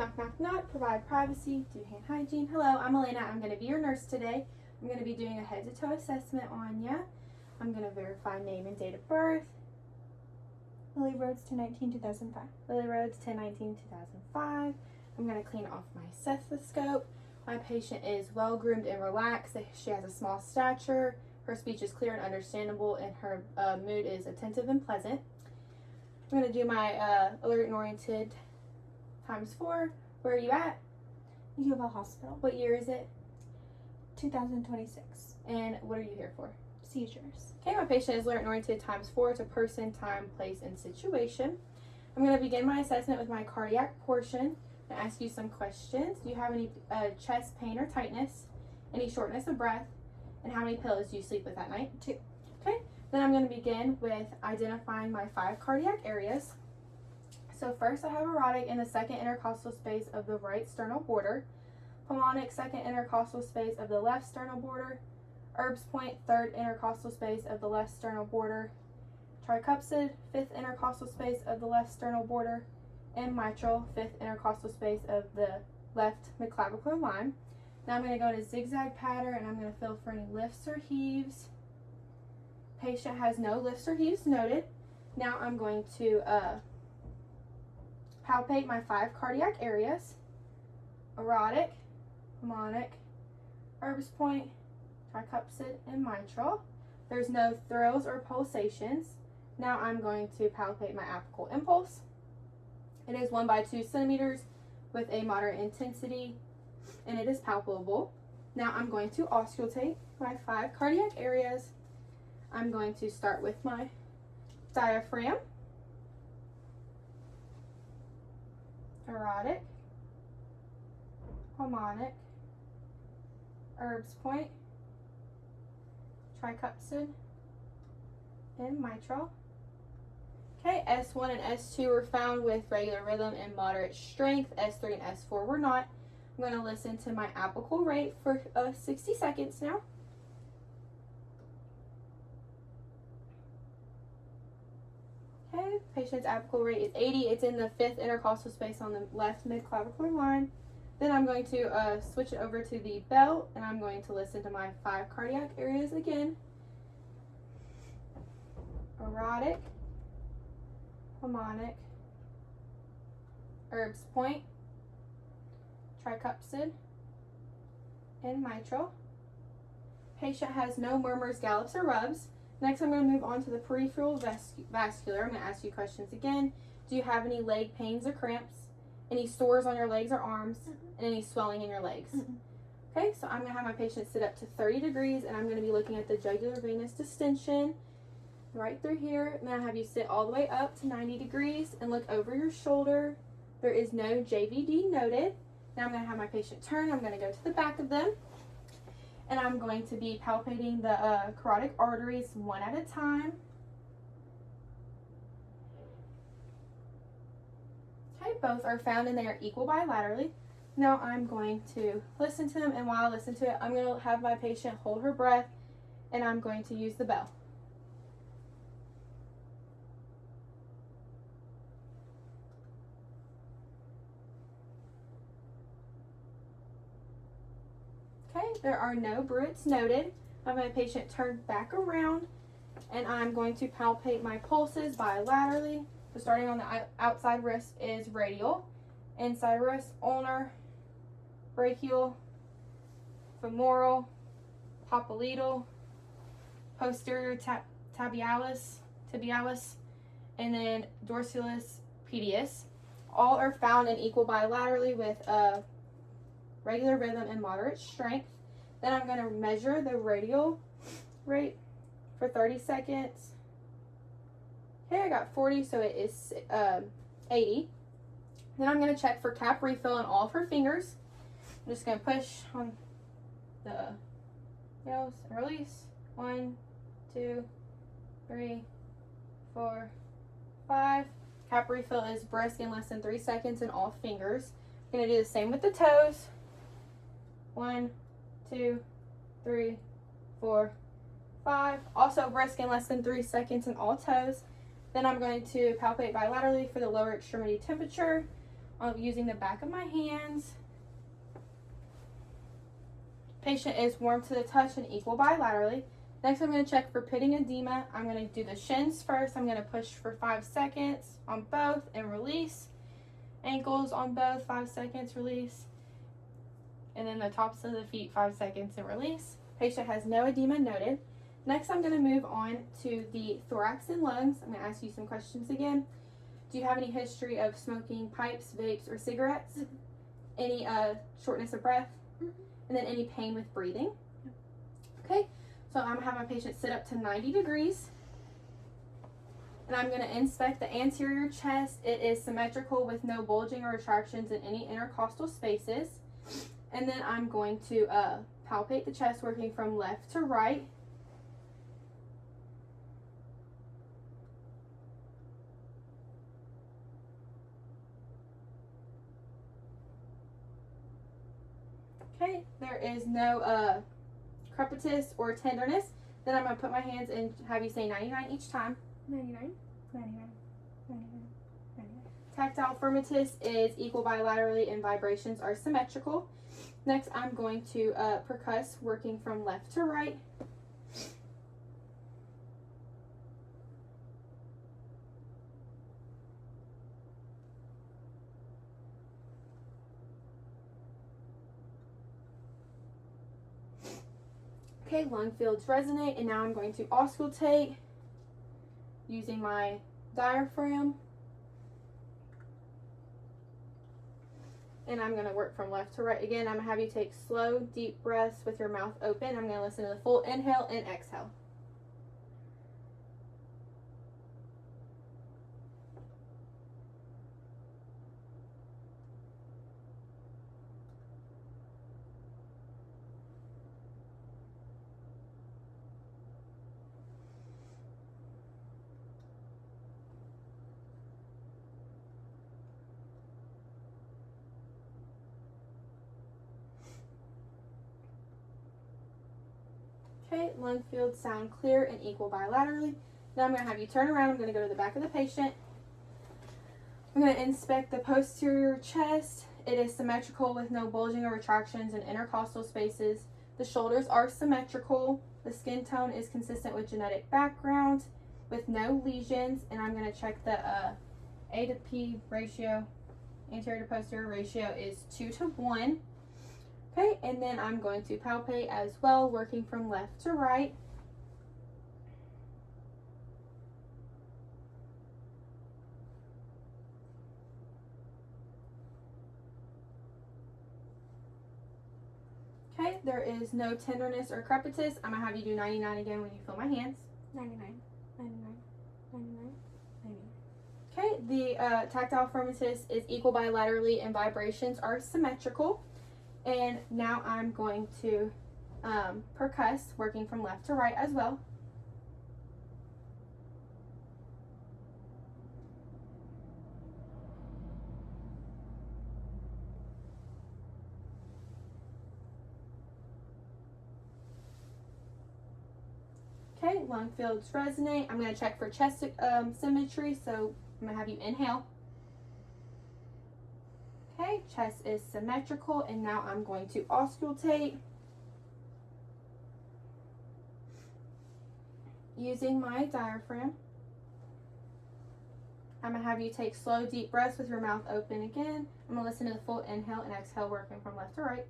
Knock, knock, knock. Provide privacy. Do hand hygiene. Hello, I'm Elena. I'm going to be your nurse today. I'm going to be doing a head-to-toe assessment on you. I'm going to verify name and date of birth. Lily Rhodes, 10/19/2005. Lily Rhodes, 10/19/2005. I'm going to clean off my stethoscope. My patient is well-groomed and relaxed. She has a small stature. Her speech is clear and understandable, and her mood is attentive and pleasant. I'm going to do my alert and oriented ×4. Where are you at? U of L Hospital. What year is it? 2026. And what are you here for? Seizures. Okay, my patient is alert and oriented ×4 to person, time, place, and situation. I'm going to begin my assessment with my cardiac portion and ask you some questions. Do you have any chest pain or tightness? Any shortness of breath? And how many pillows do you sleep with at night? 2. Okay, then I'm going to begin with identifying my 5 cardiac areas. So first I have aortic in the second intercostal space of the right sternal border, pulmonic second intercostal space of the left sternal border, Erb's point third intercostal space of the left sternal border, tricuspid fifth intercostal space of the left sternal border, and mitral fifth intercostal space of the left midclavicular line. Now I'm going to go in a zigzag pattern and I'm going to feel for any lifts or heaves. Patient has no lifts or heaves noted. Now I'm going to palpate my 5 cardiac areas: aortic, pulmonic, Erb's point, tricuspid, and mitral. There's no thrills or pulsations. Now I'm going to palpate my apical impulse. It is 1 by 2 centimeters with a moderate intensity, and it is palpable. Now I'm going to auscultate my 5 cardiac areas. I'm going to start with my diaphragm, aortic, pulmonic, Erb's point, tricuspid, and mitral. Okay, S1 and S2 were found with regular rhythm and moderate strength. S3 and S4 were not. I'm going to listen to my apical rate for 60 seconds now. Okay, patient's apical rate is 80. It's in the 5th intercostal space on the left midclavicular line. Then I'm going to switch it over to the belt, and I'm going to listen to my 5 cardiac areas again. Aortic, pulmonic, Erb's point, tricuspid, and mitral. Patient has no murmurs, gallops, or rubs. Next, I'm going to move on to the peripheral vascular. I'm going to ask you questions again. Do you have any leg pains or cramps? Any sores on your legs or arms? And any swelling in your legs? Okay, so I'm going to have my patient sit up to 30 degrees, and I'm going to be looking at the jugular venous distension right through here. I'm going to have you sit all the way up to 90 degrees and look over your shoulder. There is no JVD noted. Now I'm going to have my patient turn. I'm going to go to the back of them, and I'm going to be palpating the carotid arteries one at a time. Okay, both are found and they are equal bilaterally. Now I'm going to listen to them, and while I listen to it, I'm going to have my patient hold her breath, and I'm going to use the bell. Okay, there are no bruits noted. I have my patient turned back around, and I'm going to palpate my pulses bilaterally. So starting on the outside wrist is radial, inside wrist ulnar, brachial, femoral, popliteal, posterior tibialis, and then dorsalis pedis. All are found and equal bilaterally with regular rhythm and moderate strength. Then I'm going to measure the radial rate for 30 seconds. Okay, I got 40, so it is 80. Then I'm going to check for cap refill on all of her fingers. I'm just going to push on the nails and release. 1, 2, 3, 4, 5. Cap refill is brisk in less than 3 seconds in all fingers. I'm going to do the same with the toes. 1, 2, 3, 4, 5. Also brisk in less than 3 seconds in all toes. Then I'm going to palpate bilaterally for the lower extremity temperature. using the back of my hands. Patient is warm to the touch and equal bilaterally. Next, I'm going to check for pitting edema. I'm going to do the shins first. I'm going to push for 5 seconds on both and release. Ankles on both, 5 seconds, release. And then the tops of the feet, 5 seconds and release. Patient has no edema noted. Next, I'm going to move on to the thorax and lungs. I'm going to ask you some questions again. Do you have any history of smoking pipes, vapes, or cigarettes? Any shortness of breath? And then any pain with breathing? Okay, so I'm going to have my patient sit up to 90 degrees. And I'm going to inspect the anterior chest. It is symmetrical with no bulging or retractions in any intercostal spaces. And then I'm going to palpate the chest working from left to right. Okay, there is no crepitus or tenderness. Then I'm going to put my hands and have you say 99 each time. 99, 99, 99, 99. Tactile firmitus is equal bilaterally and vibrations are symmetrical. Next, I'm going to percuss working from left to right. Okay, lung fields resonate, and now I'm going to auscultate using my diaphragm. And I'm going to work from left to right again. I'm going to have you take slow, deep breaths with your mouth open. I'm going to listen to the full inhale and exhale. Okay, lung fields sound clear and equal bilaterally. Now I'm going to have you turn around. I'm going to go to the back of the patient. I'm going to inspect the posterior chest. It is symmetrical with no bulging or retractions in intercostal spaces. The shoulders are symmetrical. The skin tone is consistent with genetic background with no lesions. And I'm going to check the A to P ratio, anterior to posterior ratio is 2 to 1. Okay, and then I'm going to palpate as well, working from left to right. Okay, there is no tenderness or crepitus. I'm going to have you do 99 again when you feel my hands. 99, 99, 99, 99. Okay, the tactile firmitus is equal bilaterally and vibrations are symmetrical. And now I'm going to percuss, working from left to right as well. Okay, lung fields resonate. I'm going to check for chest symmetry, so I'm going to have you inhale. Okay, chest is symmetrical, and now I'm going to auscultate using my diaphragm. I'm going to have you take slow, deep breaths with your mouth open again. I'm going to listen to the full inhale and exhale, working from left to right.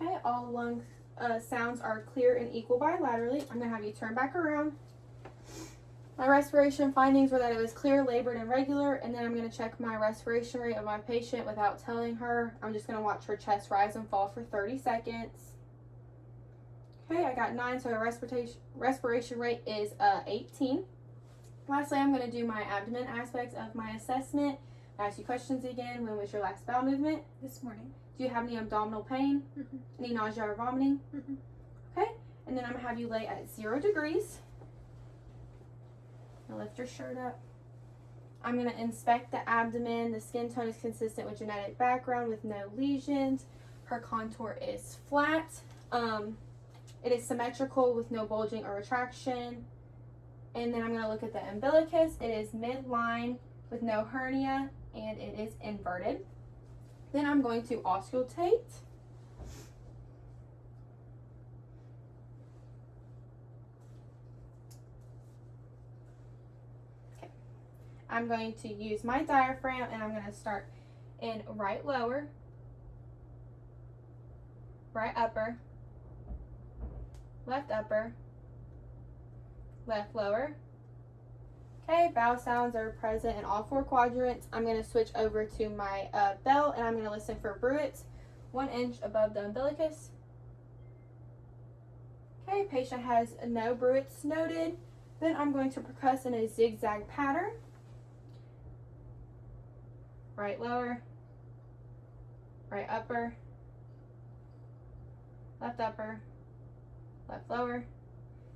Okay, all lung sounds are clear and equal bilaterally. I'm going to have you turn back around. My respiration findings were that it was clear, labored, and regular, and then I'm going to check my respiration rate of my patient without telling her. I'm just going to watch her chest rise and fall for 30 seconds. Okay, I got 9, so her respiration rate is 18. Lastly, I'm going to do my abdomen aspects of my assessment. Ask you questions again. When was your last bowel movement? This morning. Do you have any abdominal pain? Mm-hmm. Any nausea or vomiting? Mm-hmm. Okay, and then I'm gonna have you lay at 0 degrees. Now lift your shirt up. I'm gonna inspect the abdomen. The skin tone is consistent with genetic background with no lesions. Her contour is flat. It is symmetrical with no bulging or retraction. And then I'm gonna look at the umbilicus. It is midline with no hernia and it is inverted. Then I'm going to auscultate. Okay. I'm going to use my diaphragm and I'm going to start in right lower, right upper, left upper, left lower. Okay, bowel sounds are present in all 4 quadrants. I'm going to switch over to my belt and I'm going to listen for bruits 1 inch above the umbilicus. Okay, patient has no bruits noted. Then I'm going to percuss in a zigzag pattern. Right lower, right upper, left upper, left lower.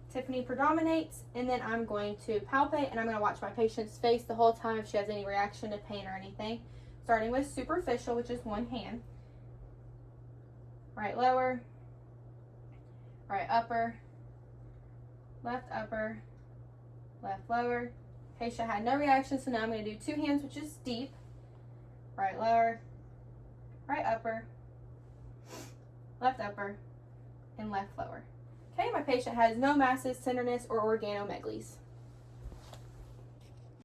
Tiffany predominates, and then I'm going to palpate and I'm going to watch my patient's face the whole time if she has any reaction to pain or anything. Starting with superficial, which is 1 hand. Right lower, right upper, left upper, left lower. Patient had no reaction, so now I'm going to do 2 hands, which is deep. Right lower, right upper, left upper, and left lower. Okay, my patient has no masses, tenderness, or organomegalies.